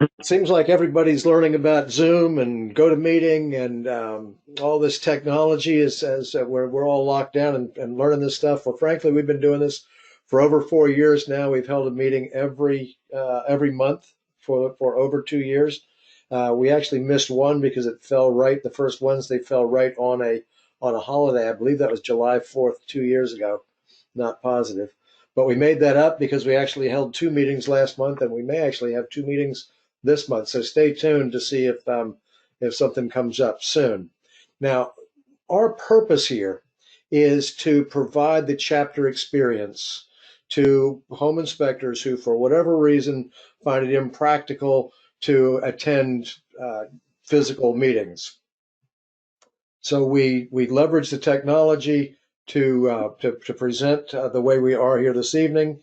It seems like everybody's learning about Zoom and GoToMeeting and all this technology as we're all locked down and learning this stuff. Well, frankly, we've been doing this for over 4 years now. We've held a meeting every month for over 2 years. We actually missed one because it fell right. The first Wednesday fell right on a holiday. I believe that was July 4th, 2 years ago. Not positive. But we made that up because we actually held two meetings last month, and we may actually have two meetings this month. So stay tuned to see if something comes up soon. Now, our purpose here is to provide the chapter experience to home inspectors who, for whatever reason, find it impractical to attend physical meetings. So we leverage the technology to present the way we are here this evening,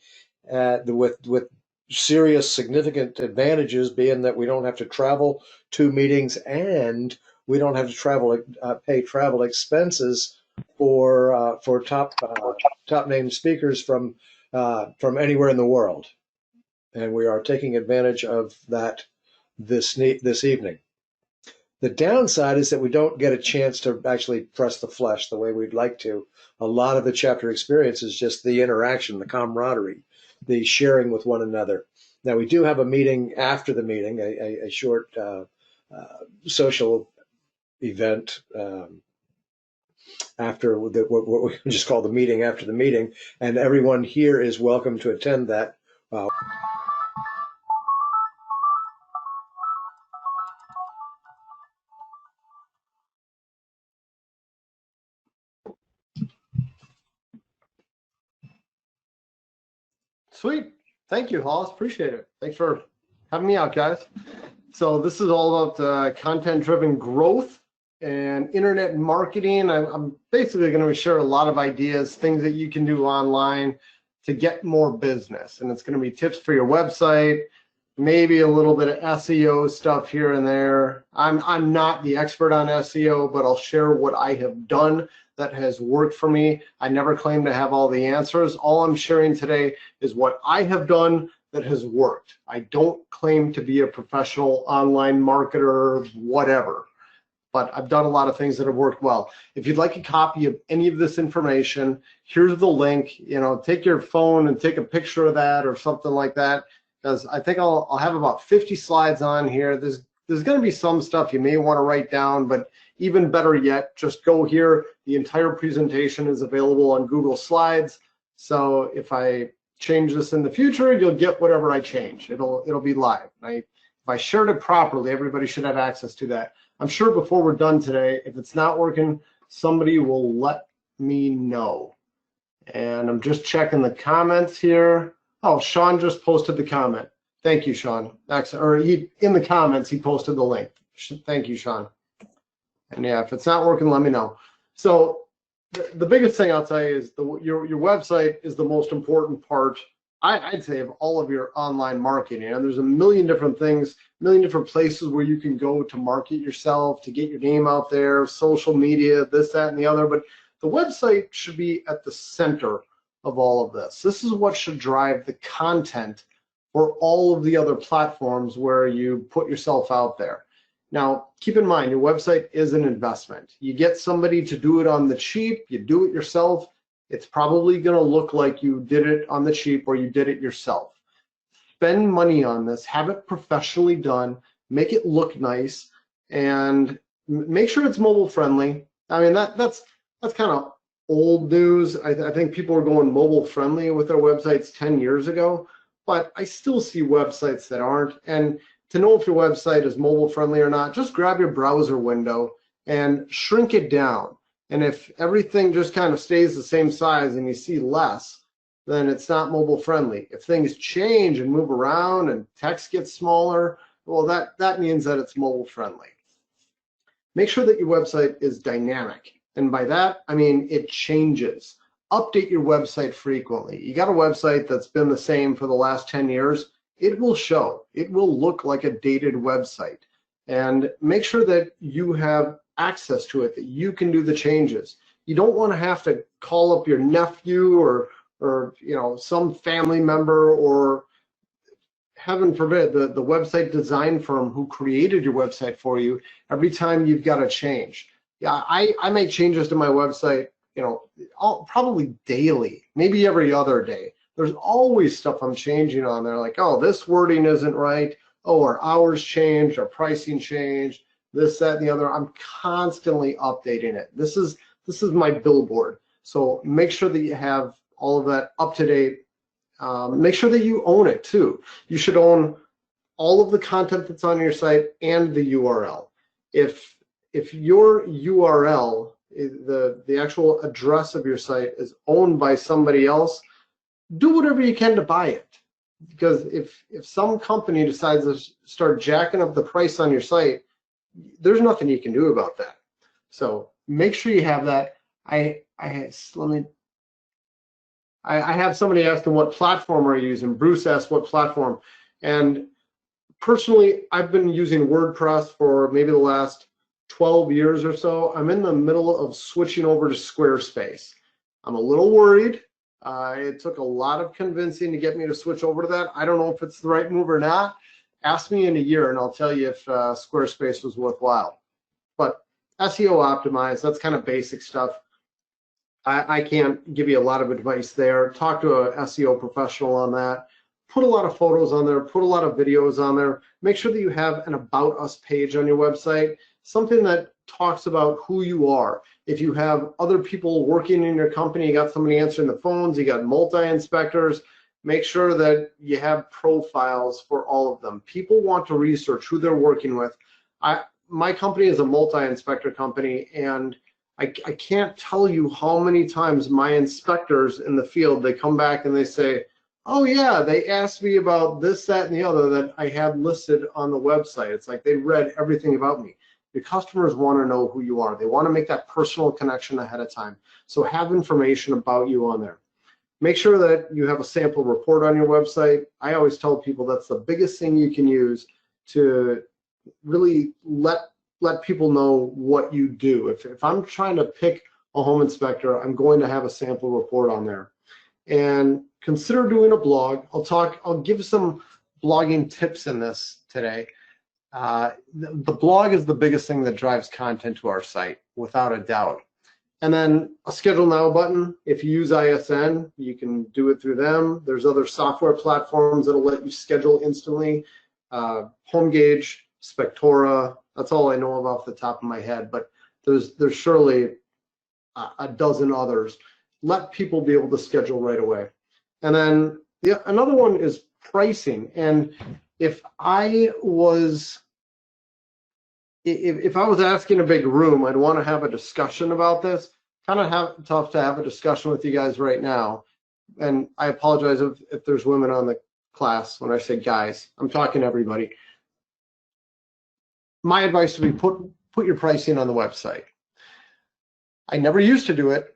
with serious significant advantages being that we don't have to travel to meetings and we don't have to pay travel expenses for top named speakers from anywhere in the world, and we are taking advantage of that this evening. The downside is that we don't get a chance to actually press the flesh the way we'd like to. A lot of the chapter experience is just the interaction, the camaraderie, the sharing with one another. Now, we do have a meeting after the meeting, a short social event after what we just call the meeting after the meeting, and everyone here is welcome to attend that. Sweet. Thank you, Hollis. Appreciate it. Thanks for having me out, guys. So this is all about content-driven growth and internet marketing. I'm basically going to share a lot of ideas, things that you can do online to get more business. And it's going to be tips for your website, maybe a little bit of SEO stuff here and there. I'm not the expert on SEO, but I'll share what I have done that has worked for me. I never claim to have all the answers. All I'm sharing today is what I have done that has worked. I don't claim to be a professional online marketer, whatever, but I've done a lot of things that have worked well. If you'd like a copy of any of this information, here's the link. Take your phone and take a picture of that or something like that, because I think I'll have about 50 slides on here. There's going to be some stuff you may want to write down, but even better yet, just go here. The entire presentation is available on Google Slides. So if I change this in the future, you'll get whatever I change. It'll be live. If I shared it properly, everybody should have access to that. I'm sure before we're done today, if it's not working, somebody will let me know. And I'm just checking the comments here. Oh, Sean just posted the comment. Thank you, Sean. In the comments, he posted the link. Thank you, Sean. And yeah, if it's not working, let me know. So the biggest thing I'll tell you is your website is the most important part, I'd say, of all of your online marketing. And there's a million different things, a million different places where you can go to market yourself, to get your name out there, social media, this, that, and the other. But the website should be at the center of all of this. This is what should drive the content for all of the other platforms where you put yourself out there. Now, keep in mind, your website is an investment. You get somebody to do it on the cheap, you do it yourself, it's probably going to look like you did it on the cheap or you did it yourself. Spend money on this, have it professionally done, make it look nice, and make sure it's mobile friendly. I mean, that's kind of old news. I think people are going mobile friendly with their websites 10 years ago, but I still see websites that aren't. And to know if your website is mobile friendly or not, just grab your browser window and shrink it down. And if everything just kind of stays the same size and you see less, then it's not mobile friendly. If things change and move around and text gets smaller, well, that means that it's mobile friendly. Make sure that your website is dynamic. And by that, I mean it changes. Update your website frequently. You got a website that's been the same for the last 10 years, it will show. It will look like a dated website. And make sure that you have access to it, that you can do the changes. You don't want to have to call up your nephew or some family member, or heaven forbid, the website design firm who created your website for you, every time you've got to change. Yeah, I make changes to my website, you know, probably daily, maybe every other day. There's always stuff I'm changing on there, like, oh, this wording isn't right. Oh, our hours changed, our pricing changed, this, that, and the other. I'm constantly updating it. This is my billboard. So make sure that you have all of that up to date. Make sure that you own it too. You should own all of the content that's on your site and the URL. If your URL, the actual address of your site, is owned by somebody else, do whatever you can to buy it. Because if some company decides to start jacking up the price on your site, there's nothing you can do about that. So make sure you have that. I have somebody asking what platform are you using. Bruce asked what platform, and personally, I've been using WordPress for maybe the last 12 years or so. I'm in the middle of switching over to Squarespace. I'm a little worried. It took a lot of convincing to get me to switch over to that. I don't know if it's the right move or not. Ask me in a year and I'll tell you if Squarespace was worthwhile. But SEO optimized, that's kind of basic stuff. I can't give you a lot of advice there. Talk to a SEO professional on that. Put a lot of photos on there, put a lot of videos on there. Make sure that you have an About Us page on your website, something that talks about who you are. If you have other people working in your company, you got somebody answering the phones, you got multi-inspectors, make sure that you have profiles for all of them. People want to research who they're working with. My company is a multi-inspector company, and I can't tell you how many times my inspectors in the field, they come back and they say, oh yeah, they asked me about this, that, and the other that I had listed on the website. It's like they read everything about me. Your customers want to know who you are. They want to make that personal connection ahead of time. So have information about you on there. Make sure that you have a sample report on your website. I always tell people that's the biggest thing you can use to really let people know what you do. If I'm trying to pick a home inspector, I'm going to have a sample report on there. And consider doing a blog. I'll give some blogging tips in this today. The blog is the biggest thing that drives content to our site, without a doubt. And then a schedule now button. If you use ISN, you can do it through them. There's other software platforms that'll let you schedule instantly. HomeGauge, Spectora, that's all I know of off the top of my head, but there's surely a dozen others. Let people be able to schedule right away. And then another one is pricing. And if I was asking a big room, I'd want to have a discussion about this. Kind of tough to have a discussion with you guys right now. And I apologize if there's women on the class when I say guys. I'm talking to everybody. My advice would be put your pricing on the website. I never used to do it.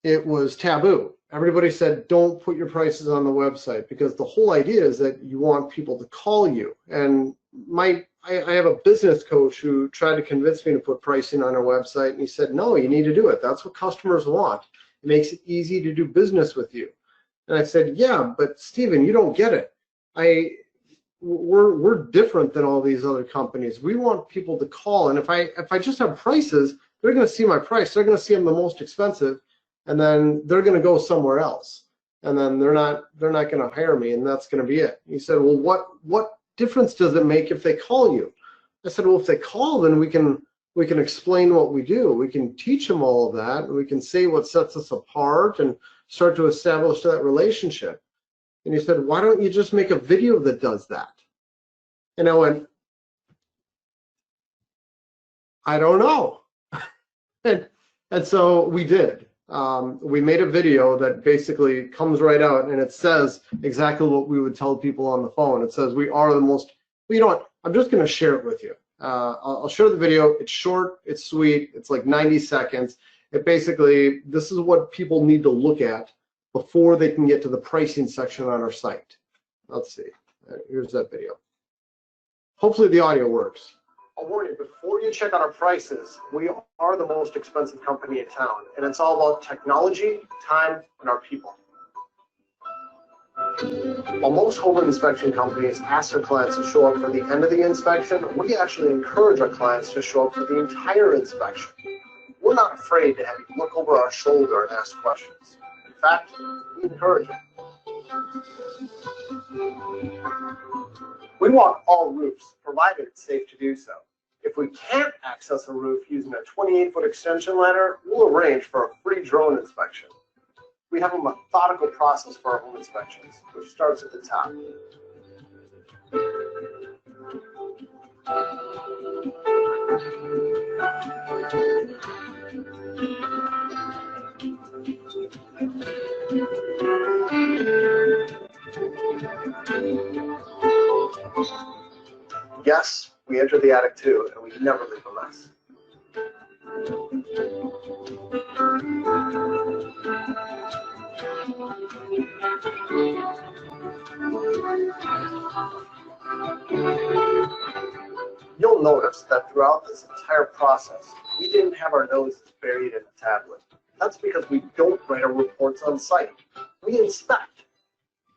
It was taboo. Everybody said, don't put your prices on the website, because the whole idea is that you want people to call you. And I have a business coach who tried to convince me to put pricing on our website, and he said, no, you need to do it. That's what customers want. It makes it easy to do business with you. And I said, yeah, but Stephen, you don't get it. We're different than all these other companies. We want people to call, and if I just have prices, they're going to see my price. They're going to see I'm the most expensive, and then they're going to go somewhere else, and then they're not going to hire me, and that's going to be it. He said, well, what difference does it make if they call you? I said, well, if they call, then we can explain what we do. We can teach them all of that, and we can say what sets us apart and start to establish that relationship. And he said, why don't you just make a video that does that? And I went, I don't know. and so we did. We made a video that basically comes right out, and it says exactly what we would tell people on the phone. It says, we are the most, well, you know what, I'm just going to share it with you. I'll share the video. It's short, it's sweet, it's like 90 seconds. It basically, this is what people need to look at before they can get to the pricing section on our site. Let's see, here's that video. Hopefully the audio works. I'll warn you, before you check out our prices, we are the most expensive company in town, and it's all about technology, time, and our people. While most home inspection companies ask their clients to show up for the end of the inspection, we actually encourage our clients to show up for the entire inspection. We're not afraid to have you look over our shoulder and ask questions. In fact, we encourage it. We walk all roofs, provided it's safe to do so. If we can't access a roof using a 28-foot extension ladder, we'll arrange for a free drone inspection. We have a methodical process for our home inspections, which starts at the top. Yes, we enter the attic too, and we never leave a mess. You'll notice that throughout this entire process, we didn't have our noses buried in a tablet. That's because we don't write our reports on site. We inspect.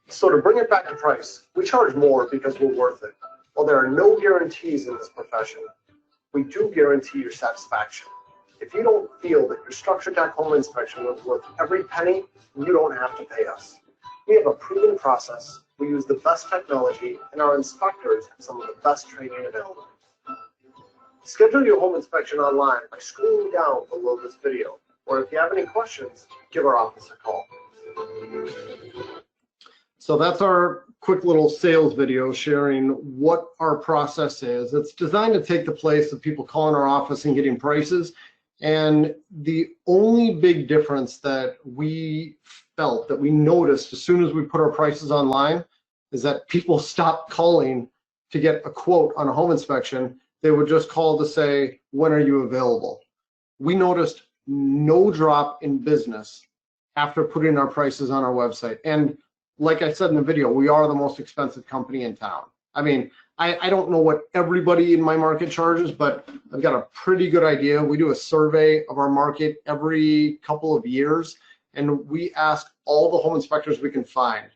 So to bring it back to price, we charge more because we're worth it. While there are no guarantees in this profession, we do guarantee your satisfaction. If you don't feel that your structure tech home inspection was worth every penny, you don't have to pay us. We have a proven process, we use the best technology, and our inspectors have some of the best training available. Schedule your home inspection online by scrolling down below this video, or if you have any questions, give our office a call. So that's our quick little sales video sharing what our process is. It's designed to take the place of people calling our office and getting prices. And the only big difference that we felt, that we noticed as soon as we put our prices online, is that people stopped calling to get a quote on a home inspection. They would just call to say, when are you available? We noticed no drop in business after putting our prices on our website. And like I said in the video, we are the most expensive company in town. I mean, I don't know what everybody in my market charges, but I've got a pretty good idea. We do a survey of our market every couple of years, and we ask all the home inspectors we can find,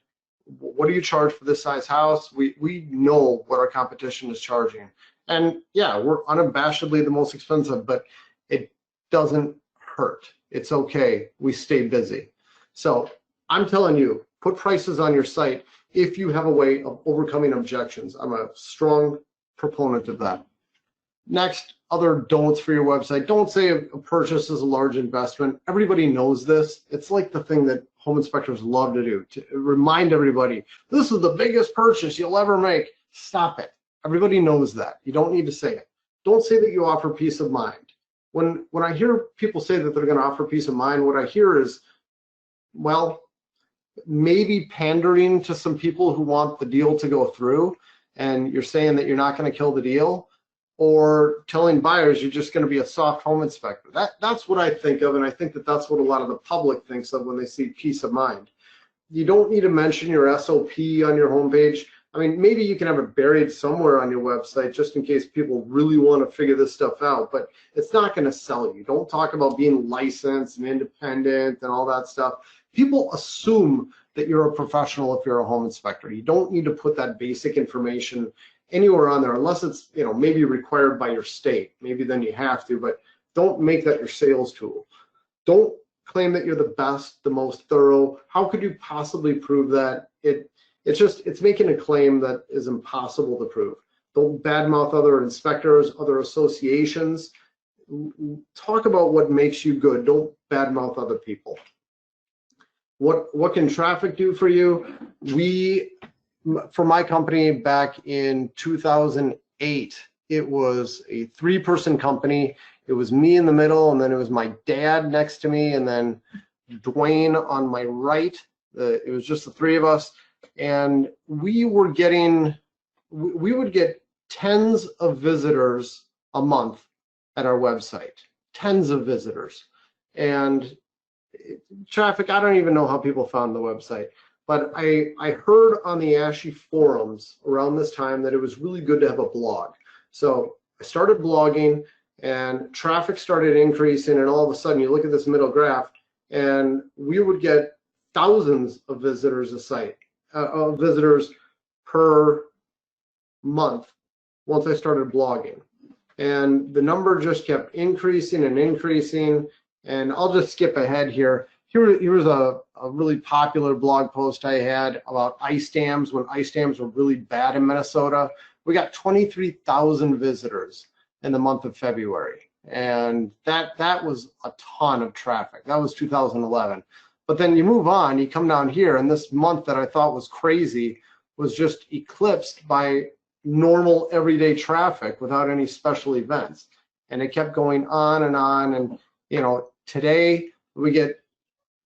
what do you charge for this size house? We know what our competition is charging. And yeah, we're unabashedly the most expensive, but it doesn't hurt. It's okay. We stay busy. So I'm telling you, put prices on your site if you have a way of overcoming objections. I'm a strong proponent of that. Next, other don'ts for your website. Don't say a purchase is a large investment. Everybody knows this. It's like the thing that home inspectors love to do, to remind everybody, this is the biggest purchase you'll ever make. Stop it. Everybody knows that. You don't need to say it. Don't say that you offer peace of mind. When I hear people say that they're going to offer peace of mind, what I hear is, well, maybe pandering to some people who want the deal to go through, and you're saying that you're not going to kill the deal, or telling buyers you're just going to be a soft home inspector. That's what I think of, and I think that that's what a lot of the public thinks of when they see peace of mind. You don't need to mention your SOP on your homepage. I mean, maybe you can have it buried somewhere on your website just in case people really want to figure this stuff out, but it's not going to sell you. Don't talk about being licensed and independent and all that stuff. People assume that you're a professional if you're a home inspector. You don't need to put that basic information anywhere on there unless it's, you know, maybe required by your state. Maybe then you have to, but don't make that your sales tool. Don't claim that you're the best, the most thorough. How could you possibly prove that? It's making a claim that is impossible to prove. Don't badmouth other inspectors, other associations. Talk about what makes you good. Don't badmouth other people. What can traffic do for you? For my company back in 2008, it was a 3-person company. It was me in the middle, and then it was my dad next to me, and then Dwayne on my right. It was just the 3 of us. And we would get tens of visitors a month at our website, tens of visitors. And traffic, I don't even know how people found the website, but I heard on the ASHI forums around this time that it was really good to have a blog. So I started blogging, and traffic started increasing, and all of a sudden you look at this middle graph, and we would get thousands of visitors a site. visitors per month once I started blogging. And the number just kept increasing and increasing. And I'll just skip ahead here. Here's a really popular blog post I had about ice dams when ice dams were really bad in Minnesota. We got 23,000 visitors in the month of February. And that was a ton of traffic. That was 2011. But then you move on, you come down here, and this month that I thought was crazy was just eclipsed by normal everyday traffic without any special events. And it kept going on and on. And, you know, today we get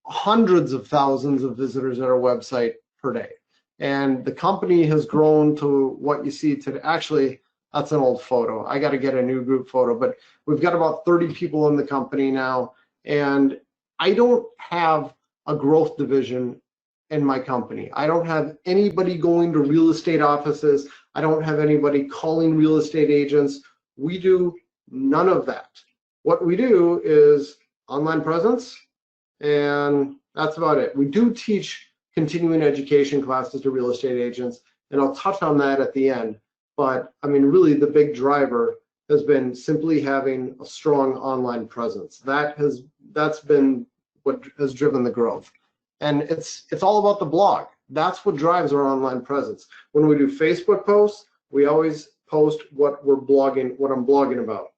hundreds of thousands of visitors at our website per day. And the company has grown to what you see today. Actually, that's an old photo. I got to get a new group photo, but we've got about 30 people in the company now. And I don't have a growth division in my company. I don't have anybody going to real estate offices. I don't have anybody calling real estate agents. We do none of that. What we do is online presence, and that's about it. We do teach continuing education classes to real estate agents, and I'll touch on that at the end. But I mean, really the big driver has been simply having a strong online presence. That's been what has driven the growth. And it's all about the blog. That's what drives our online presence. When we do Facebook posts, we always post what I'm blogging about.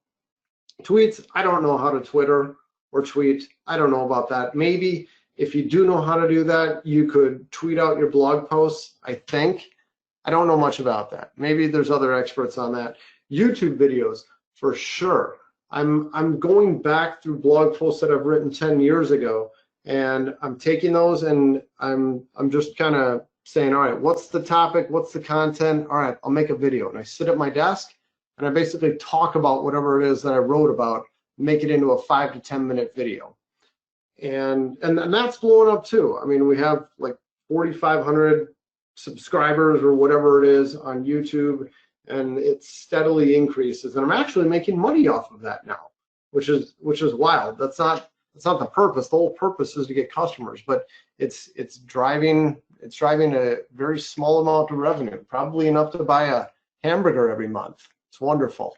Tweets, I don't know how to Twitter or tweet. I don't know about that. Maybe if you do know how to do that, you could tweet out your blog posts, I think. I don't know much about that. Maybe there's other experts on that. YouTube videos, for sure. I'm going back through blog posts that I've written 10 years ago, and I'm taking those and I'm just kind of saying, all right, what's the topic? What's the content? All right, I'll make a video. And I sit at my desk and I basically talk about whatever it is that I wrote about, make it into a 5 to 10 minute video. And that's blowing up too. I mean, we have like 4,500 subscribers or whatever it is on YouTube, and it steadily increases. And I'm actually making money off of that now, which is wild. That's not the purpose. The whole purpose is to get customers, but it's driving a very small amount of revenue, probably enough to buy a hamburger every month. It's wonderful.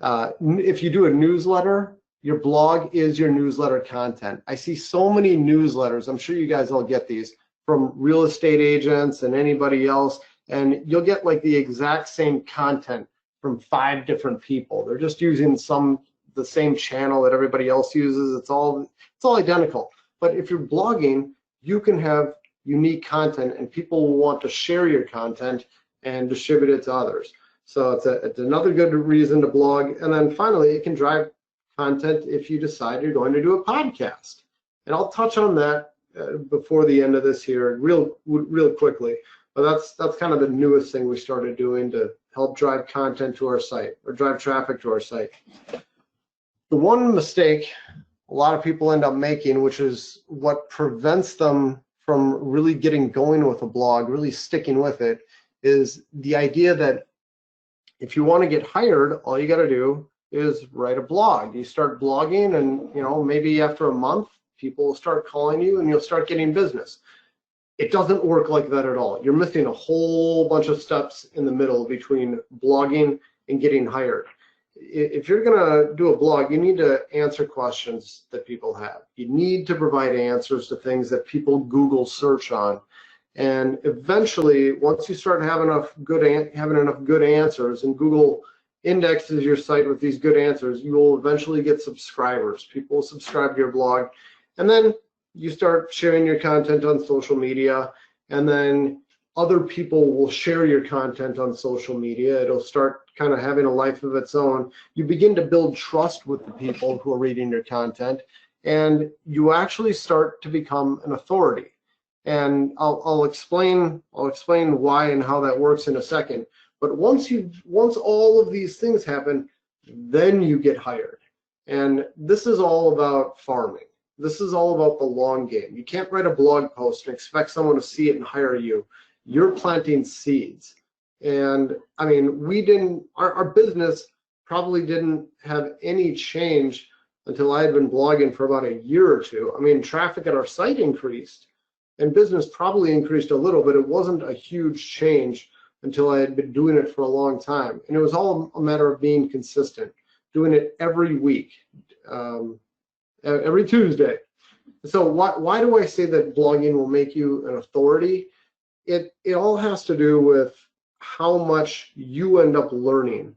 If you do a newsletter, your blog is your newsletter content. I see so many newsletters. I'm sure you guys all get these from real estate agents and anybody else, and you'll get like the exact same content from 5 different people. They're just using the same channel that everybody else uses. It's all identical. But if you're blogging, you can have unique content, and people will want to share your content and distribute it to others. So it's another good reason to blog. And then finally, it can drive content if you decide you're going to do a podcast. And I'll touch on that before the end of this here real quickly. But that's kind of the newest thing we started doing to help drive content to our site or drive traffic to our site. The one mistake a lot of people end up making, which is what prevents them from really getting going with a blog, really sticking with it, is the idea that if you want to get hired, all you got to do is write a blog. You start blogging, and maybe after a month, people will start calling you and you'll start getting business. It doesn't work like that at all. You're missing a whole bunch of steps in the middle between blogging and getting hired. If you're going to do a blog, you need to answer questions that people have. You need to provide answers to things that people Google search on. And eventually, once you start having enough good answers, and Google indexes your site with these good answers, you will eventually get subscribers. People will subscribe to your blog, and then you start sharing your content on social media, and then other people will share your content on social media. It'll start kind of having a life of its own. You begin to build trust with the people who are reading your content, and you actually start to become an authority. And I'll explain why and how that works in a second. But once all of these things happen, then you get hired. And this is all about farming. This is all about the long game. You can't write a blog post and expect someone to see it and hire you. You're planting seeds. And I mean, our business probably didn't have any change until I had been blogging for about a year or two. I mean, traffic at our site increased, and business probably increased a little, but it wasn't a huge change until I had been doing it for a long time. And it was all a matter of being consistent, doing it every week, every Tuesday. So why do I say that blogging will make you an authority? It all has to do with how much you end up learning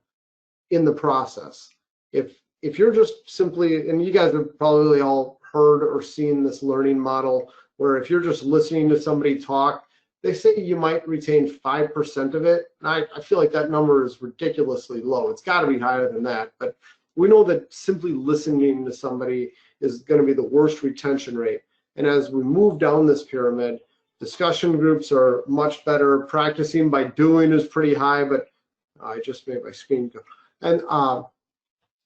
in the process. If you're just simply, and you guys have probably all heard or seen this learning model, where if you're just listening to somebody talk, they say you might retain 5% of it. And I feel like that number is ridiculously low. It's got to be higher than that. But we know that simply listening to somebody is going to be the worst retention rate. And as we move down this pyramid, discussion groups are much better. Practicing by doing is pretty high, but I just made my screen go. And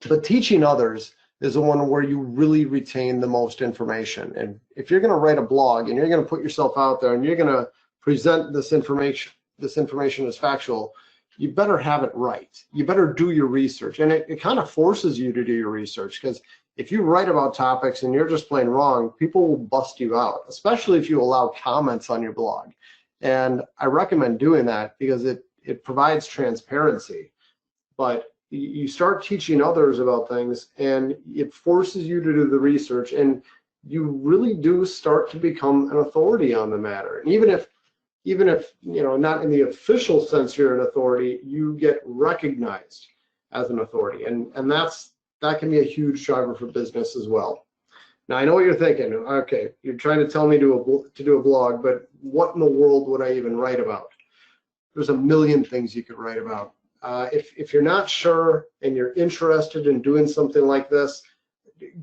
but teaching others is the one where you really retain the most information. And if you're going to write a blog and you're going to put yourself out there and you're going to present this information as factual, you better have it right. You better do your research. And it kind of forces you to do your research, because if you write about topics and you're just plain wrong, people will bust you out, especially if you allow comments on your blog. And I recommend doing that because it provides transparency. But you start teaching others about things and it forces you to do the research, and you really do start to become an authority on the matter. And even if you know, not in the official sense you're an authority, you get recognized as an authority, and that can be a huge driver for business as well. Now I know what you're thinking. Okay, you're trying to tell me to do a blog, but what in the world would I even write about? There's a million things you could write about. If you're not sure and you're interested in doing something like this,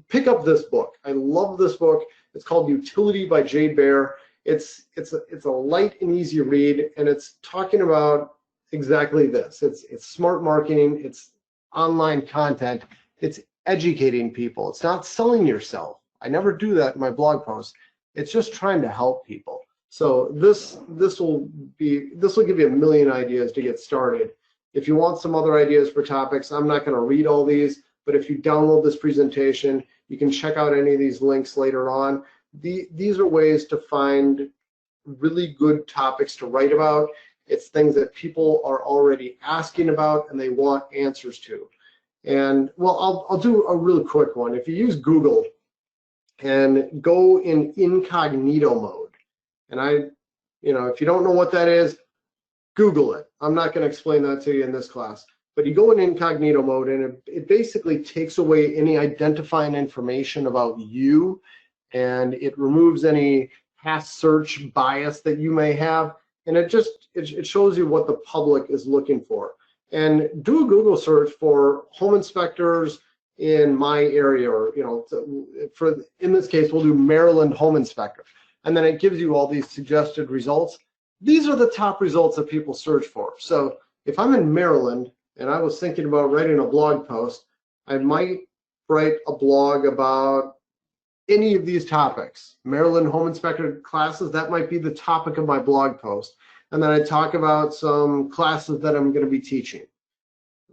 pick up this book. I love this book. It's called Utility by Jay Baer. It's a light and easy read, and it's talking about exactly this. It's smart marketing. It's online content. It's educating people. It's not selling yourself. I never do that in my blog posts. It's just trying to help people. So this will give you a million ideas to get started. If you want some other ideas for topics, I'm not going to read all these, but if you download this presentation, you can check out any of these links later on. These are ways to find really good topics to write about. It's things that people are already asking about and they want answers to. And well, I'll do a really quick one. If you use Google and go in incognito mode, and if you don't know what that is, Google it. I'm not going to explain that to you in this class. But you go in incognito mode, and it basically takes away any identifying information about you, and it removes any past search bias that you may have, and it shows you what the public is looking for. And do a Google search for home inspectors in my area, or in this case we'll do Maryland home inspector, and then it gives you all these suggested results. These are the top results that people search for. So if I'm in Maryland and I was thinking about writing a blog post, I might write a blog about any of these topics. Maryland home inspector classes, that might be the topic of my blog post. And then I talk about some classes that I'm going to be teaching.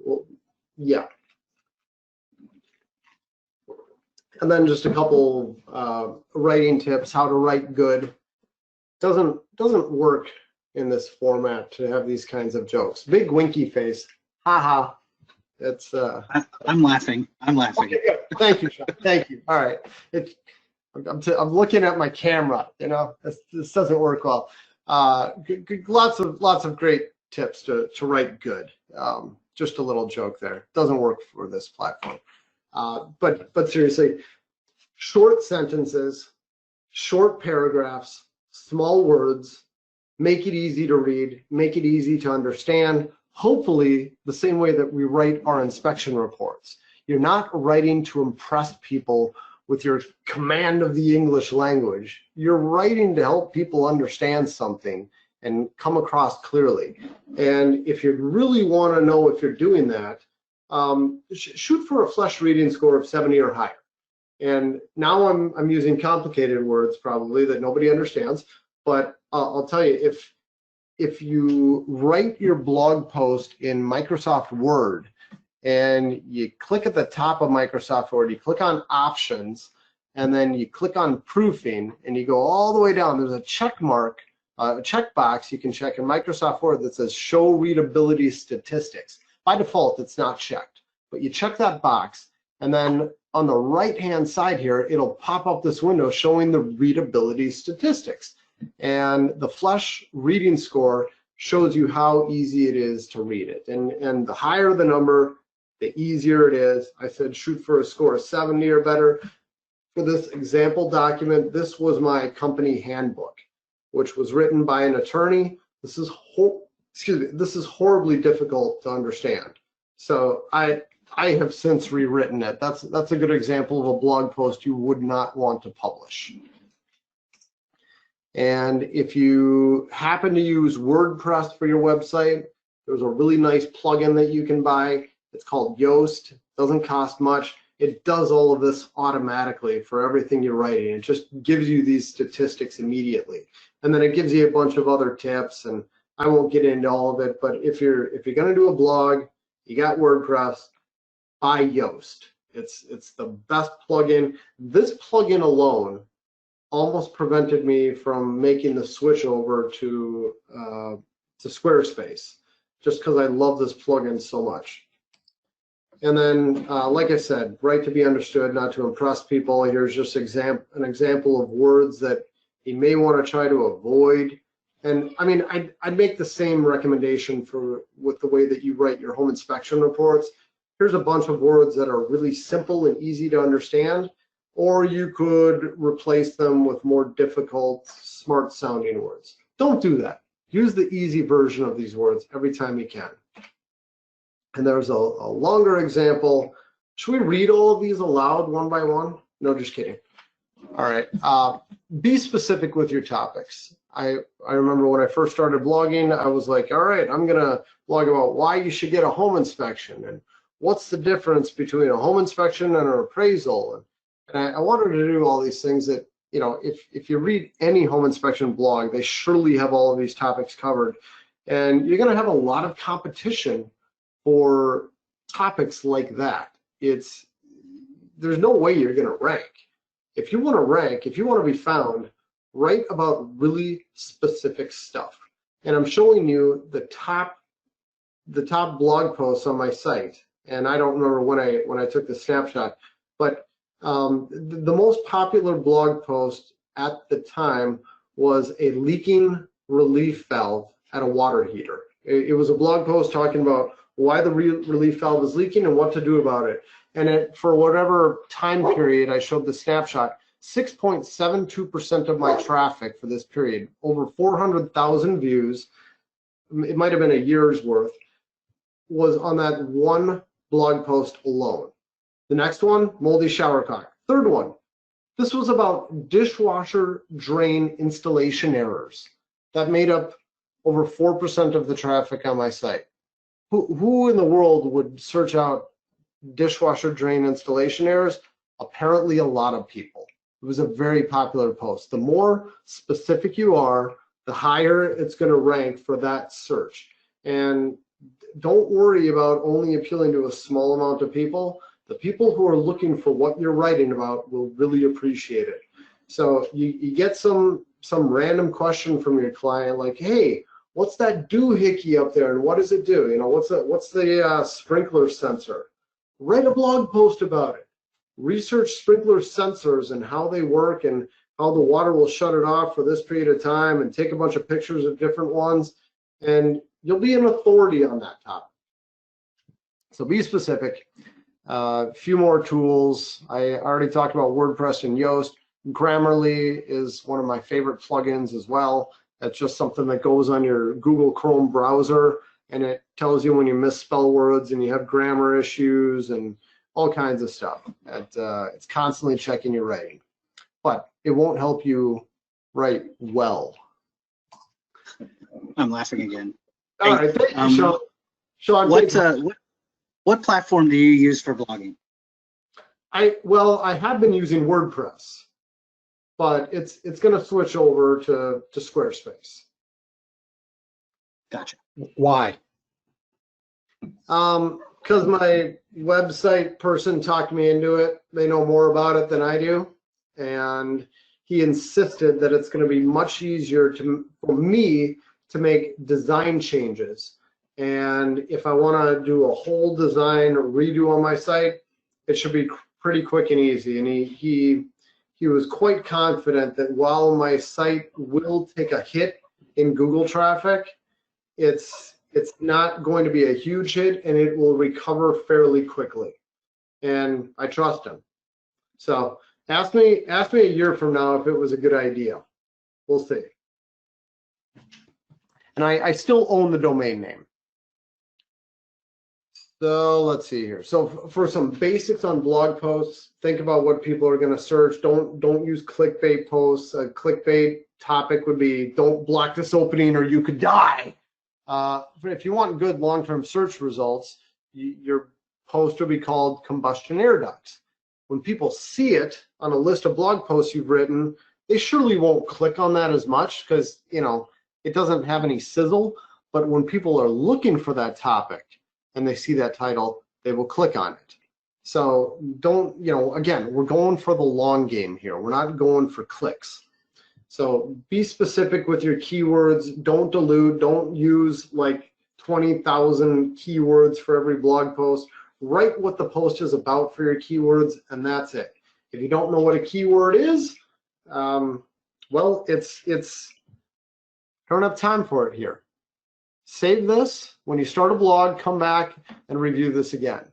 Well, yeah. And then just a couple writing tips, how to write good. Doesn't work in this format to have these kinds of jokes. Big winky face. Haha. It's I'm laughing. Okay, good. Thank you, Sean. Thank you. All right. I'm looking at my camera. This doesn't work well. Lots of great tips to write good. Just a little joke there. Doesn't work for this platform. But seriously, short sentences, short paragraphs, small words, make it easy to read, make it easy to understand, hopefully the same way that we write our inspection reports. You're not writing to impress people with your command of the English language. You're writing to help people understand something and come across clearly. And if you really want to know if you're doing that, shoot for a flesh reading score of 70 or higher. And now I'm using complicated words probably that nobody understands, but I'll tell you, if you write your blog post in Microsoft Word and you click at the top of Microsoft Word, you click on options, and then you click on proofing, and you go all the way down. There's a check mark, a checkbox you can check in Microsoft Word that says Show Readability Statistics. By default, it's not checked, but you check that box, and then on the right-hand side here, it'll pop up this window showing the readability statistics. And the Flesch reading score shows you how easy it is to read it. And the higher the number, the easier it is. I said shoot for a score of 70 or better. For this example document, this was my company handbook, which was written by an attorney. This is horribly difficult to understand. So I have since rewritten it. That's a good example of a blog post you would not want to publish. And if you happen to use WordPress for your website, there's a really nice plugin that you can buy. It's called Yoast. It doesn't cost much. It does all of this automatically for everything you're writing. It just gives you these statistics immediately. And then it gives you a bunch of other tips, and I won't get into all of it, but if you're gonna do a blog, you got WordPress, buy Yoast. It's the best plugin. This plugin alone almost prevented me from making the switch over to Squarespace, just because I love this plugin so much. And then, like I said, right to be understood, not to impress people. Here's just an example of words that you may want to try to avoid. And I mean, I'd make the same recommendation with the way that you write your home inspection reports. Here's a bunch of words that are really simple and easy to understand, or you could replace them with more difficult, smart sounding words. Don't do that. Use the easy version of these words every time you can. And there's a longer example. Should we read all of these aloud one by one? No, just kidding. All right. Be specific with your topics. I remember when I first started blogging, I was like, all right, I'm going to blog about why you should get a home inspection and what's the difference between a home inspection and an appraisal. And I wanted to do all these things that, you know, if you read any home inspection blog, they surely have all of these topics covered. And you're going to have a lot of competition for topics like that. There's no way you're going to rank. If you want to rank, if you want to be found, write about really specific stuff. And I'm showing you the top blog posts on my site. And I don't remember when I took the snapshot, but the most popular blog post at the time was a leaking relief valve at a water heater. It was a blog post talking about why the relief valve is leaking and what to do about it. And for whatever time period I showed the snapshot, 6.72% of my traffic for this period, over 400,000 views, it might have been a year's worth, was on that one blog post alone. The next one, moldy shower cock. Third one, this was about dishwasher drain installation errors. That made up over 4% of the traffic on my site. Who in the world would search out dishwasher drain installation errors? Apparently a lot of people. It was a very popular post. The more specific you are, the higher it's going to rank for that search. And don't worry about only appealing to a small amount of people. The people who are looking for what you're writing about will really appreciate it. So you get some random question from your client like, hey, what's that doohickey up there and what does it do? You know, what's the sprinkler sensor? Write a blog post about it. Research sprinkler sensors and how they work and how the water will shut it off for this period of time, and take a bunch of pictures of different ones, and you'll be an authority on that topic. So be specific. A few more tools. I already talked about WordPress and Yoast. Grammarly is one of my favorite plugins as well. That's just something that goes on your Google Chrome browser, and it tells you when you misspell words and you have grammar issues and all kinds of stuff. It's constantly checking your writing, but it won't help you write well. I'm laughing again. All right, thank you, Sean. What platform do you use for blogging? I have been using WordPress, but it's going to switch over to Squarespace. Gotcha. Why? Because my website person talked me into it. They know more about it than I do, and he insisted that it's going to be much easier for me to make design changes. And if I want to do a whole design or redo on my site, it should be pretty quick and easy. And he was quite confident that while my site will take a hit in Google traffic, it's not going to be a huge hit, and it will recover fairly quickly. And I trust him. So ask me a year from now if it was a good idea. We'll see. And I still own the domain name. So let's see here. So for some basics on blog posts, think about what people are going to search. Don't use clickbait posts. A clickbait topic would be, don't block this opening or you could die. But if you want good long-term search results, your post will be called combustion air ducts. When people see it on a list of blog posts you've written, they surely won't click on that as much because, you know, it doesn't have any sizzle. But when people are looking for that topic and they see that title, they will click on it. So don't, you know, again, we're going for the long game here. We're not going for clicks. So be specific with your keywords. Don't dilute. Don't use like 20,000 keywords for every blog post. Write what the post is about for your keywords, and that's it. If you don't know what a keyword is, well, it's I don't have time for it here. Save this. When you start a blog, come back and review this again.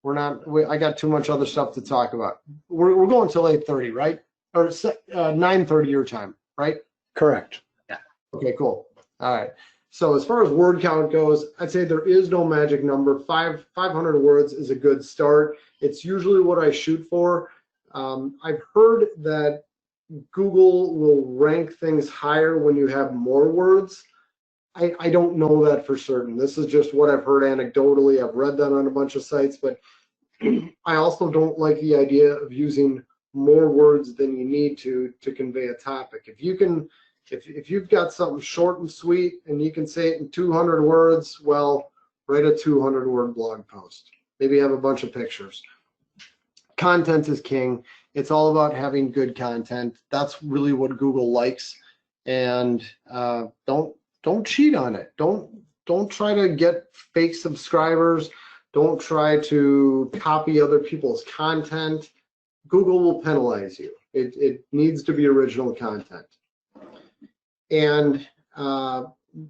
I got too much other stuff to talk about. We're going till 8:30, right? Or 9:30 your time, right? Correct. Yeah. Okay, cool. All right. So as far as word count goes, I'd say there is no magic number. 500 words is a good start. It's usually what I shoot for. I've heard that Google will rank things higher when you have more words. I don't know that for certain. This is just what I've heard anecdotally. I've read that on a bunch of sites, but I also don't like the idea of using more words than you need to convey a topic. If you've got something short and sweet and you can say it in 200 words, well, write a 200-word blog post. Maybe have a bunch of pictures. Content is king. It's all about having good content. That's really what Google likes. And don't cheat on it. Don't try to get fake subscribers. Don't try to copy other people's content. Google will penalize you. It needs to be original content. And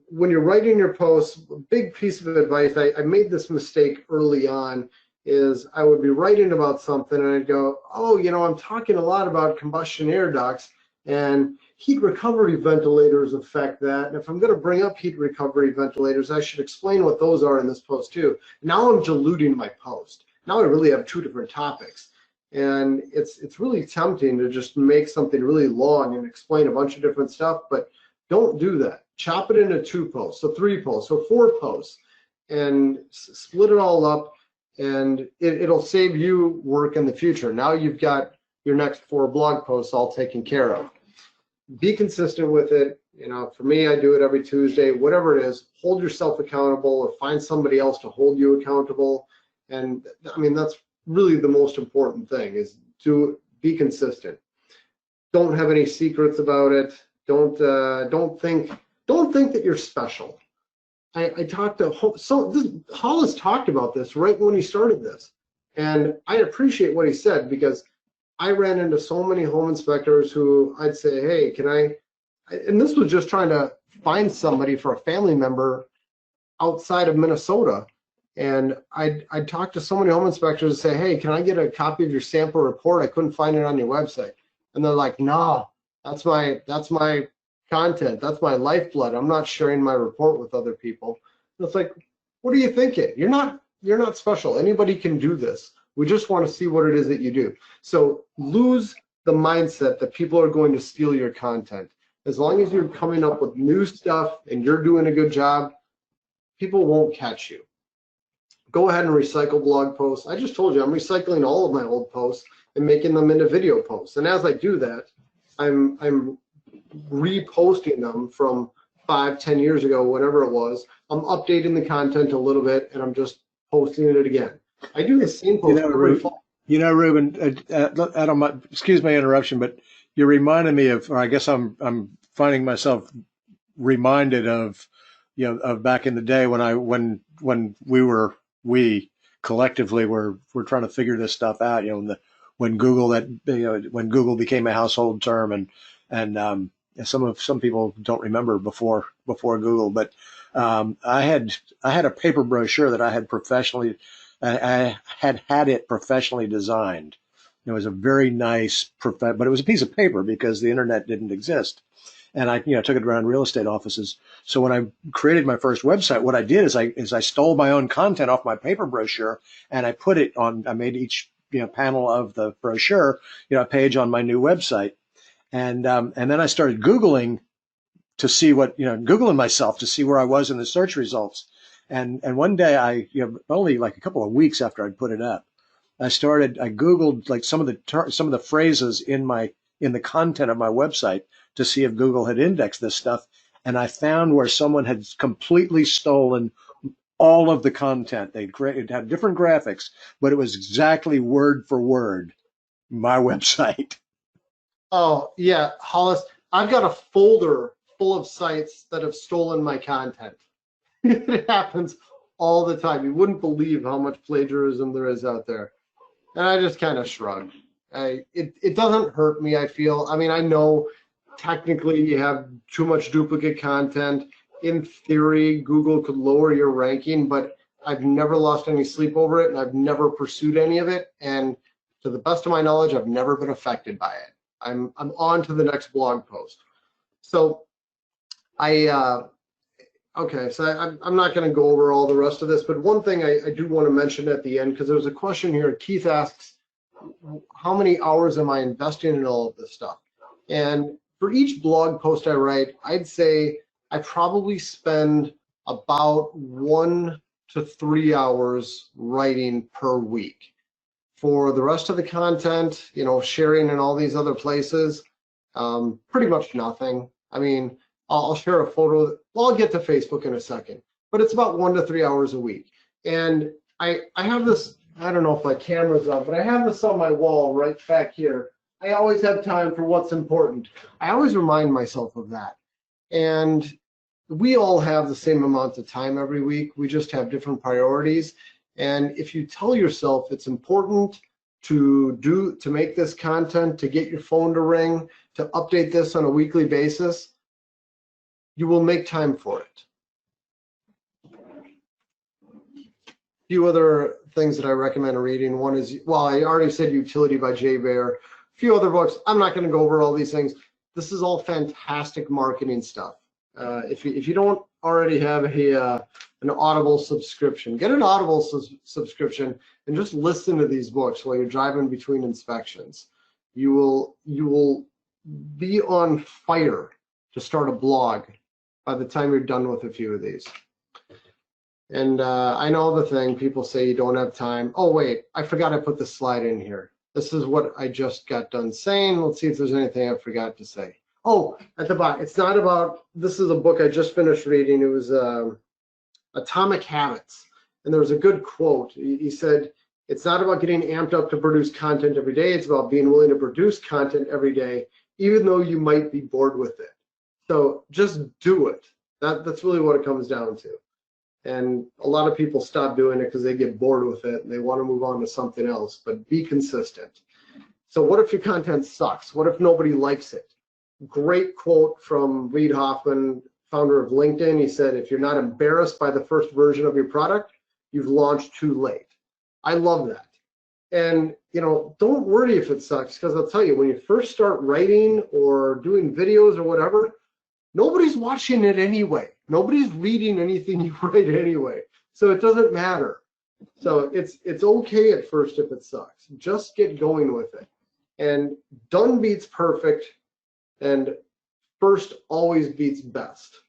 when you're writing your posts, a big piece of advice, I made this mistake early on, is I would be writing about something and I'd go, oh, you know, I'm talking a lot about combustion air ducts, and heat recovery ventilators affect that. And if I'm going to bring up heat recovery ventilators, I should explain what those are in this post too. Now I'm diluting my post. Now I really have two different topics. And it's really tempting to just make something really long and explain a bunch of different stuff, but don't do that. Chop it into 2 posts, so 3 posts, or 4 posts, and split it all up, and it'll save you work in the future. Now you've got your next 4 blog posts all taken care of. Be consistent with it. You know, for me, I do it every Tuesday, whatever it is. Hold yourself accountable, or find somebody else to hold you accountable. And I mean, that's really the most important thing, is to be consistent. Don't have any secrets about it. Don't think that you're special. I talked to Hollis talked about this right when he started this, and I appreciate what he said, because I ran into so many home inspectors who I'd say, hey, can I, and this was just trying to find somebody for a family member outside of Minnesota. And I'd talk to so many home inspectors and say, hey, can I get a copy of your sample report? I couldn't find it on your website. And they're like, no, that's my content. That's my lifeblood. I'm not sharing my report with other people. And it's like, what are you thinking? You're not special. Anybody can do this. We just want to see what it is that you do. So lose the mindset that people are going to steal your content. As long as you're coming up with new stuff and you're doing a good job, people won't catch you. Go ahead and recycle blog posts. I just told you I'm recycling all of my old posts and making them into video posts. And as I do that, I'm reposting them from 5-10 years ago, whatever it was. I'm updating the content a little bit, and I'm just posting it again. I do the same post every fall. You know, Reuben, I don't, excuse my interruption, but you reminded me of, or I guess I'm finding myself reminded of, of back in the day when when we collectively were trying to figure this stuff out. When Google when Google became a household term, and some people don't remember before Google, but I had a paper brochure that I had I had it professionally designed. It was a very nice, but it was a piece of paper because the internet didn't exist, and I took it around real estate offices. So when I created my first website, what I did is I stole my own content off my paper brochure and I put it on. I made each panel of the brochure a page on my new website, and then I started Googling to see Googling myself to see where I was in the search results. And one day only like a couple of weeks after I'd put it up, I Googled like some of the phrases in the content of my website to see if Google had indexed this stuff. And I found where someone had completely stolen all of the content. It had different graphics, but it was exactly word for word my website. Oh, yeah, Hollis, I've got a folder full of sites that have stolen my content. It happens all the time. You wouldn't believe how much plagiarism there is out there. And I just kind of shrugged. It doesn't hurt me, I feel. I mean, I know technically you have too much duplicate content. In theory, Google could lower your ranking, but I've never lost any sleep over it, and I've never pursued any of it. And to the best of my knowledge, I've never been affected by it. I'm on to the next blog post. So okay, so I'm not going to go over all the rest of this, but one thing I do want to mention at the end, because there's a question here. Keith asks, how many hours am I investing in all of this stuff? And for each blog post I write, I'd say I probably spend about 1 to 3 hours writing per week. For the rest of the content, sharing in all these other places, pretty much nothing. I mean, I'll share a photo. Well, I'll get to Facebook in a second, but it's about 1 to 3 hours a week. And I have this, I don't know if my camera's on, but I have this on my wall right back here. I always have time for what's important. I always remind myself of that. And we all have the same amount of time every week. We just have different priorities. And if you tell yourself it's important to make this content, to get your phone to ring, to update this on a weekly basis, you will make time for it. A few other things that I recommend reading. One is, well, I already said Utility by Jay Baer. A few other books. I'm not going to go over all these things. This is all fantastic marketing stuff. If you don't already have an Audible subscription, get an Audible subscription and just listen to these books while you're driving between inspections. You will be on fire to start a blog by the time you're done with a few of these. And I know the thing, people say you don't have time. Oh wait, I forgot I put the slide in here. This is what I just got done saying. Let's see if there's anything I forgot to say. Oh, at the bottom, it's not about, this is a book I just finished reading. It was Atomic Habits. And there was a good quote. He said, it's not about getting amped up to produce content every day. It's about being willing to produce content every day, even though you might be bored with it. So just do it. That's really what it comes down to. And a lot of people stop doing it because they get bored with it and they want to move on to something else, but be consistent. So what if your content sucks? What if nobody likes it? Great quote from Reid Hoffman, founder of LinkedIn. He said, if you're not embarrassed by the first version of your product, you've launched too late. I love that. And don't worry if it sucks, because I'll tell you, when you first start writing or doing videos or whatever, nobody's watching it anyway. Nobody's reading anything you write anyway. So it doesn't matter. So it's okay at first if it sucks. Just get going with it. And done beats perfect, and first always beats best.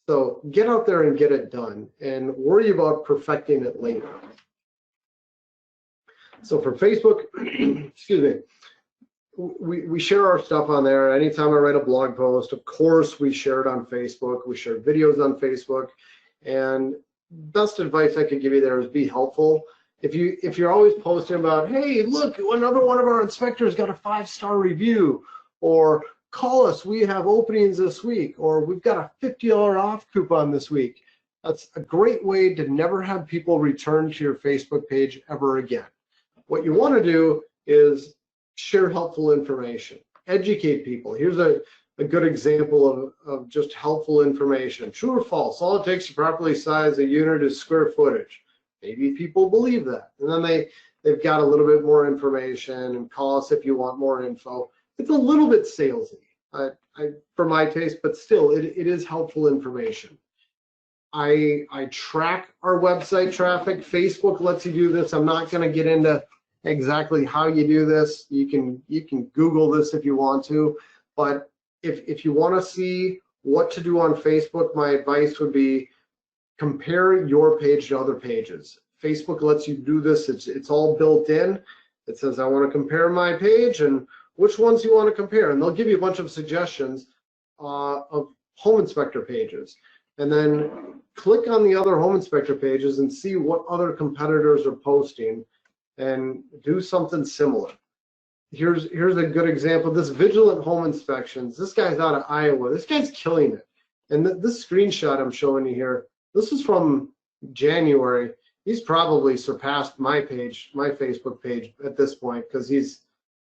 So get out there and get it done, and worry about perfecting it later. So for Facebook, excuse me, we share our stuff on there. Anytime I write a blog post, of course, we share it on Facebook. We share videos on Facebook. And best advice I could give you there is be helpful. if you're always posting about, hey, look, another one of our inspectors got a 5-star review, or call us, we have openings this week, or we've got a $50 off coupon this week. That's a great way to never have people return to your Facebook page ever again. What you want to do is share helpful information, educate people. Here's a good example of just helpful information. True or false? All it takes to properly size a unit is square footage. Maybe people believe that. And then they've got a little bit more information, and call us if you want more info. It's a little bit salesy for my taste, but still it is helpful information. I track our website traffic. Facebook lets you do this. I'm not going to get into exactly how you do this. You can Google this if you want to, but if you want to see what to do on Facebook, my advice would be compare your page to other pages. Facebook lets you do this. It's all built in. It says, I want to compare my page and which ones you want to compare. And they'll give you a bunch of suggestions of home inspector pages. And then click on the other home inspector pages and see what other competitors are posting and do something similar. Here's a good example. This Vigilant Home Inspections. This guy's out of Iowa. This guy's killing it. And this screenshot I'm showing you here, this is from January. He's probably surpassed my page, my Facebook page at this point, because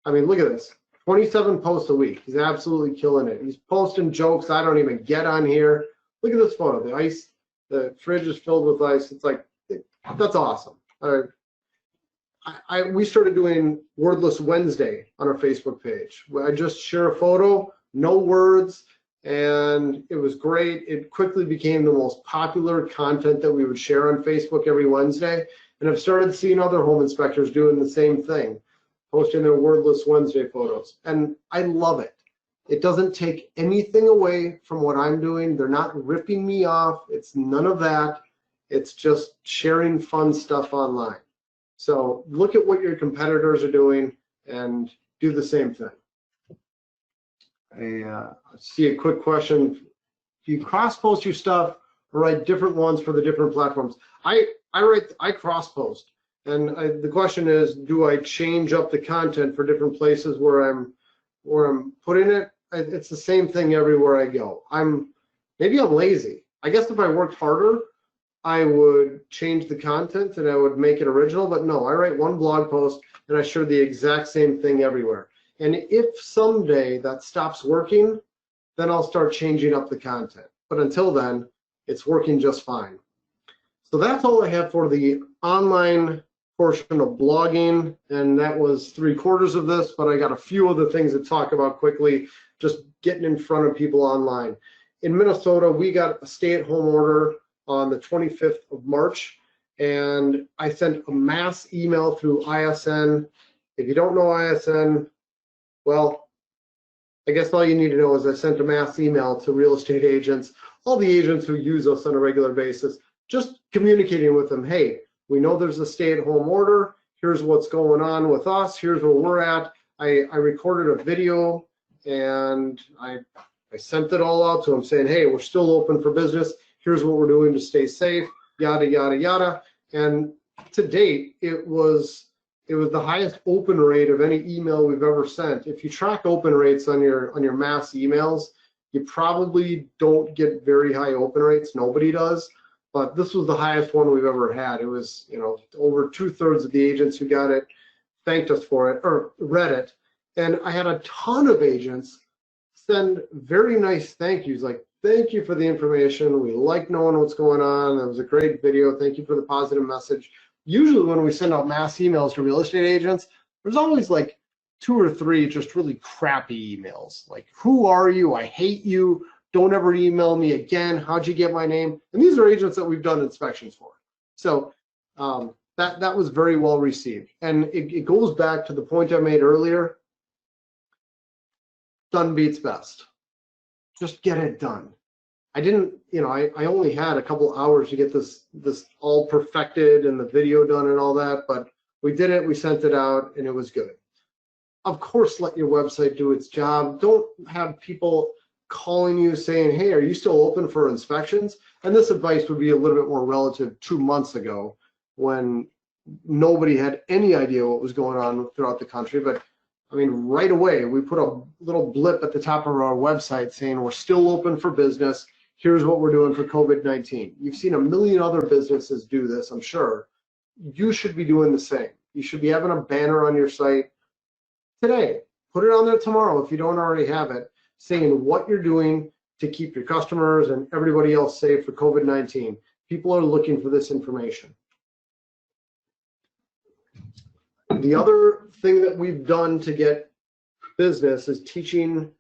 I mean, look at this. 27 posts a week. He's absolutely killing it. He's posting jokes I don't even get on here. Look at this photo. The fridge is filled with ice. It's like, that's awesome. We started doing Wordless Wednesday on our Facebook page. I just share a photo, no words, and it was great. It quickly became the most popular content that we would share on Facebook every Wednesday. And I've started seeing other home inspectors doing the same thing, posting their Wordless Wednesday photos. And I love it. It doesn't take anything away from what I'm doing. They're not ripping me off. It's none of that. It's just sharing fun stuff online. So look at what your competitors are doing and do the same thing. I see a quick question. Do you cross-post your stuff or write different ones for the different platforms? I cross-post, and the question is, do I change up the content for different places where I'm putting it? It's the same thing everywhere I go. Maybe I'm lazy. I guess if I worked harder, I would change the content and I would make it original, but no, I write one blog post and I share the exact same thing everywhere. And if someday that stops working, then I'll start changing up the content. But until then, it's working just fine. So that's all I have for the online portion of blogging, and that was 3/4 of this, but I got a few other things to talk about quickly, just getting in front of people online. In Minnesota, we got a stay-at-home order on the 25th of March, and I sent a mass email through ISN. If you don't know ISN, well, I guess all you need to know is I sent a mass email to real estate agents, all the agents who use us on a regular basis, just communicating with them, hey, we know there's a stay-at-home order, here's what's going on with us, here's where we're at. I recorded a video and I sent it all out to them saying, hey, we're still open for business, here's what we're doing to stay safe, yada, yada, yada. And to date, it was the highest open rate of any email we've ever sent. If you track open rates on your mass emails, you probably don't get very high open rates. Nobody does. But this was the highest one we've ever had. It was, over 2/3 of the agents who got it thanked us for it or read it. And I had a ton of agents send very nice thank yous, like, thank you for the information. We like knowing what's going on. That was a great video. Thank you for the positive message. Usually when we send out mass emails to real estate agents, there's always like 2 or 3 just really crappy emails. Like, who are you? I hate you. Don't ever email me again. How'd you get my name? And these are agents that we've done inspections for. So that was very well received. And it goes back to the point I made earlier. Done beats best. Just get it done. I didn't, I only had a couple hours to get this all perfected and the video done and all that, but we did it, we sent it out, and it was good. Of course, let your website do its job. Don't have people calling you saying, hey, are you still open for inspections? And this advice would be a little bit more relative 2 months ago when nobody had any idea what was going on throughout the country. But I mean, right away, we put a little blip at the top of our website saying we're still open for business. Here's what we're doing for COVID-19. You've seen a million other businesses do this, I'm sure. You should be doing the same. You should be having a banner on your site today. Put it on there tomorrow if you don't already have it, saying what you're doing to keep your customers and everybody else safe for COVID-19. People are looking for this information. The other thing that we've done to get business is teaching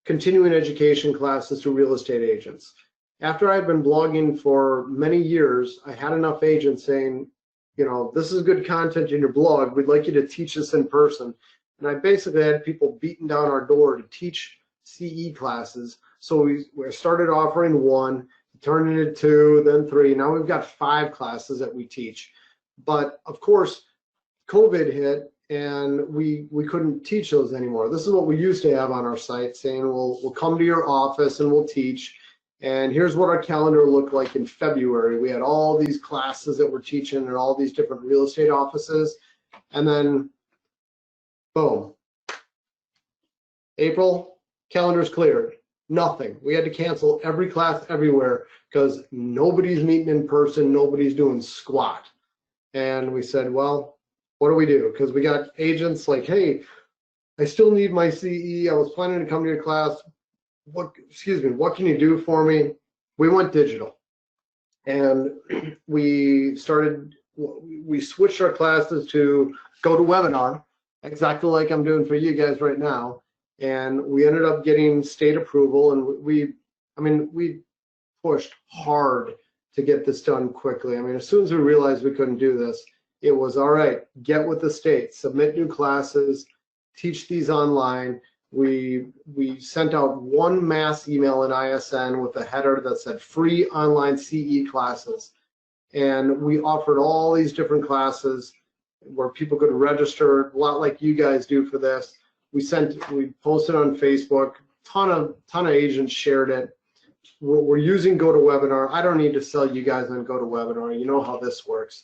continuing education classes to real estate agents. After I've been blogging for many years, I had enough agents saying, you know, this is good content in your blog. We'd like you to teach this in person. And I basically had people beating down our door to teach CE classes. So we started offering one, turned into 2, then 3. Now we've got 5 classes that we teach. But of course, COVID hit and we couldn't teach those anymore. This is what we used to have on our site, saying we'll come to your office and we'll teach. And here's what our calendar looked like in February. We had all these classes that we're teaching in all these different real estate offices. And then, boom, April, calendar's cleared. Nothing. We had to cancel every class everywhere because nobody's meeting in person, nobody's doing squat. And we said, well, what do we do? Because we got agents like, hey, I still need my CE. I was planning to come to your class. What can you do for me? We went digital. And we switched our classes to GoToWebinar, exactly like I'm doing for you guys right now. And we ended up getting state approval, and we pushed hard to get this done quickly. I mean, as soon as we realized we couldn't do this, it was all right, get with the state, submit new classes, teach these online. We sent out one mass email in ISN with a header that said free online CE classes. And we offered all these different classes where people could register, a lot like you guys do for this. We posted on Facebook, ton of agents shared it. We're using GoToWebinar. I don't need to sell you guys on GoToWebinar. You know how this works.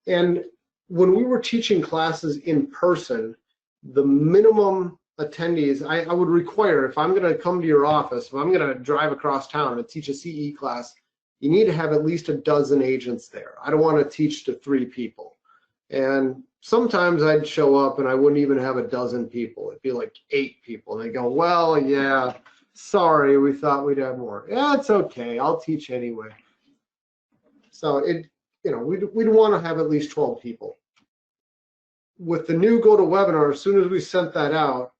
And when we were teaching classes in person, the minimum attendees, I would require, if I'm going to come to your office, if I'm going to drive across town and teach a CE class, you need to have at least a dozen agents there. I don't want to teach to 3 people. And sometimes I'd show up and I wouldn't even have a dozen people. It'd be like 8 people. And they go, well, yeah, sorry, we thought we'd have more. Yeah, it's okay. I'll teach anyway. So we'd want to have at least 12 people. With the new GoToWebinar, as soon as we sent that out,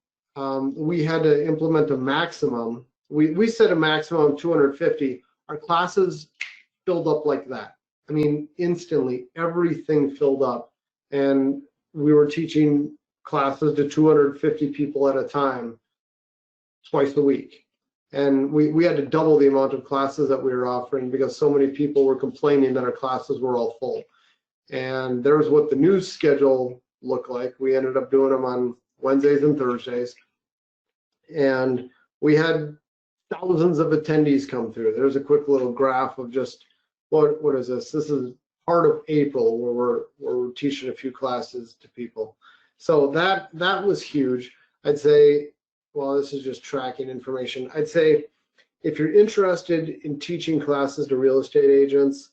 we had to implement a maximum. We set a maximum of 250. Our classes filled up like that. I mean, instantly, everything filled up. And we were teaching classes to 250 people at a time, twice a week. And we had to double the amount of classes that we were offering because so many people were complaining that our classes were all full. And there's what the new schedule looked like. We ended up doing them on Wednesdays and Thursdays. And we had thousands of attendees come through. There's a quick little graph of just, what is this? This is part of April where we're teaching a few classes to people. So that was huge. I'd say, well, this is just tracking information. I'd say if you're interested in teaching classes to real estate agents,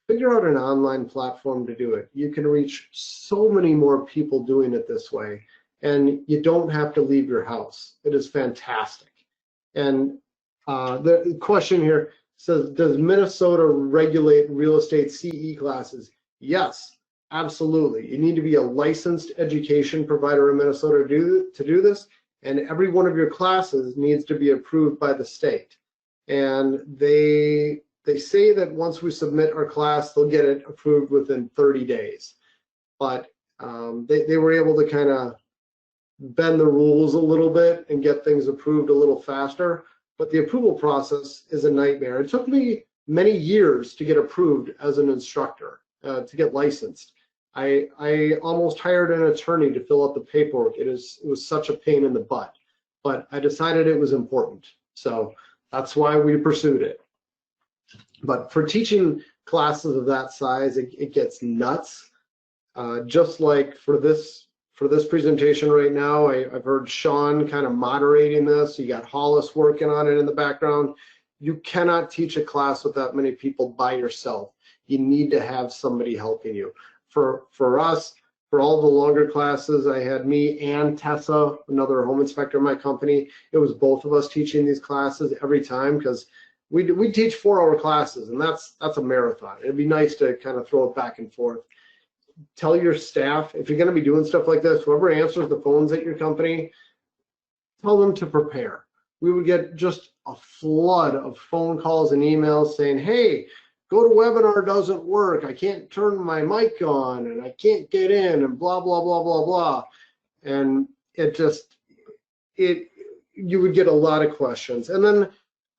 figure out an online platform to do it. You can reach so many more people doing it this way, and you don't have to leave your house. It is fantastic. And the question here says, does Minnesota regulate real estate CE classes? Yes, absolutely. You need to be a licensed education provider in Minnesota to do this, and every one of your classes needs to be approved by the state. And they say that once we submit our class, they'll get it approved within 30 days. But they were able to kind of bend the rules a little bit and get things approved a little faster. But the approval process is a nightmare. It took me many years to get approved as an instructor, to get licensed. I almost hired an attorney to fill out the paperwork. It was such a pain in the butt, but I decided it was important. So that's why we pursued it. But for teaching classes of that size, it gets nuts. Just like for this presentation right now, I've heard Sean kind of moderating this. You got Hollis working on it in the background. You cannot teach a class with that many people by yourself. You need to have somebody helping you. For us, for all the longer classes, I had me and Tessa, another home inspector in my company. It was both of us teaching these classes every time, because we teach 4-hour classes, and that's a marathon. It'd be nice to kind of throw it back and forth. Tell your staff, if you're going to be doing stuff like this, whoever answers the phones at your company, tell them to prepare. We would get just a flood of phone calls and emails saying, hey, go to webinar doesn't work. I can't turn my mic on and I can't get in and blah, blah, blah, blah, blah. And you would get a lot of questions. And then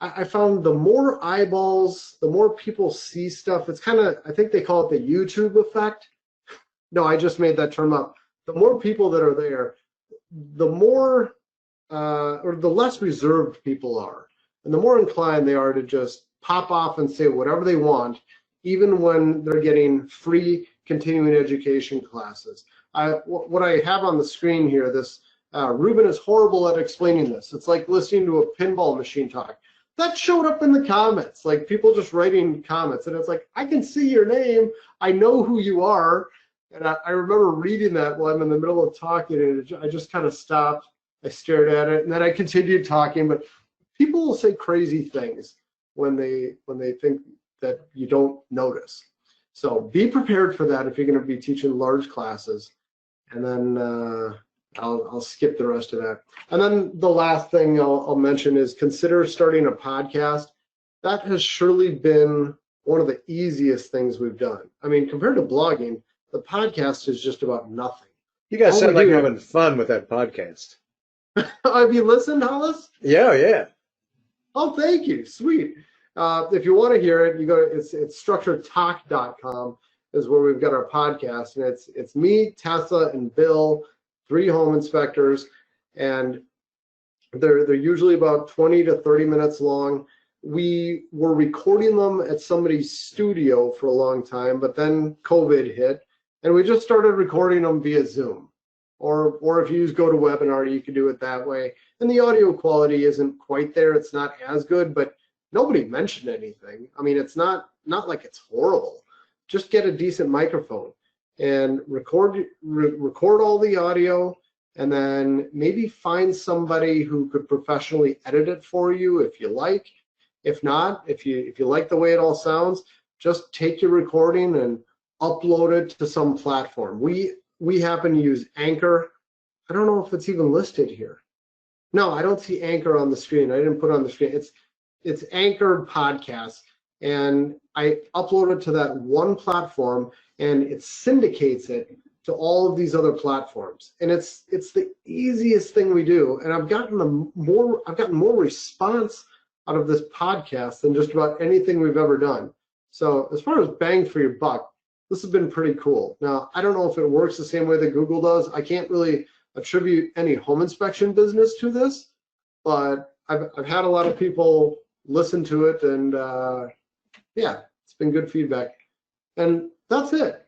I found the more eyeballs, the more people see stuff. It's kind of, I think they call it the YouTube effect. No, I just made that term up. The more people that are there, the more, or the less reserved people are, and the more inclined they are to just pop off and say whatever they want, even when they're getting free continuing education classes. What I have on the screen here, this Reuben is horrible at explaining this. It's like listening to a pinball machine talk. That showed up in the comments, like people just writing comments, and it's like, I can see your name, I know who you are. And I remember reading that while I'm in the middle of talking, and I just kind of stopped. I stared at it, and then I continued talking. But people will say crazy things when they think that you don't notice. So be prepared for that if you're going to be teaching large classes. And then I'll skip the rest of that. And then the last thing I'll mention is consider starting a podcast. That has surely been one of the easiest things we've done. I mean, compared to blogging, the podcast is just about nothing. You guys sound like you're having fun with that podcast. Have you listened, Hollis? Yeah. Oh, thank you. Sweet. If you want to hear it, you go to it's structuredtalk.com is where we've got our podcast, and it's me, Tessa, and Bill, 3 home inspectors, and they're usually about 20 to 30 minutes long. We were recording them at somebody's studio for a long time, but then COVID hit, and we just started recording them via Zoom. Or if you use GoToWebinar, you can do it that way. And the audio quality isn't quite there. It's not as good, but nobody mentioned anything. I mean, it's not like it's horrible. Just get a decent microphone and record all the audio, and then maybe find somebody who could professionally edit it for you if you like. If not, if you like the way it all sounds, just take your recording and upload it to some platform. We happen to use Anchor. I don't know if it's even listed here. No, I don't see Anchor on the screen. I didn't put it on the screen. It's Anchor Podcast, and I upload it to that one platform, and it syndicates it to all of these other platforms. And it's the easiest thing we do. And I've gotten more response out of this podcast than just about anything we've ever done. So as far as bang for your buck, this has been pretty cool. Now, I don't know if it works the same way that Google does. I can't really attribute any home inspection business to this, but I've had a lot of people listen to it, and yeah, it's been good feedback. And that's it.